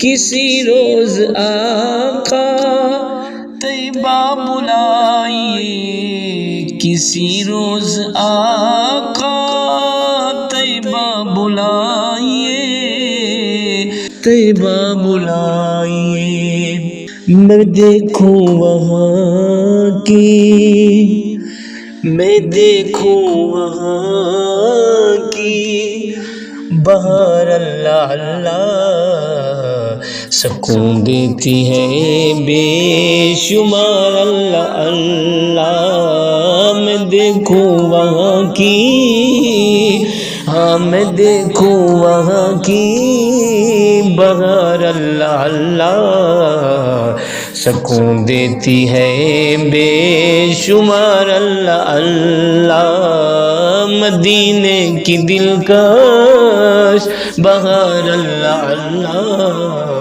کسی روز آقا طیبہ بلائیے، کسی روز آقا طیبہ بلائیے، طیبہ بلائیے۔ میں دیکھوں وہاں کی، میں دیکھوں وہاں کی بہار اللہ اللہ سکون دیتی ہے بے شمار اللہ اللہ۔ میں دیکھوں وہاں کی، ہاں میں دیکھوں وہاں کی بہار اللہ اللہ سکون دیتی ہے بے شمار اللہ اللہ۔ مدینے کی دلکش بہار اللہ اللہ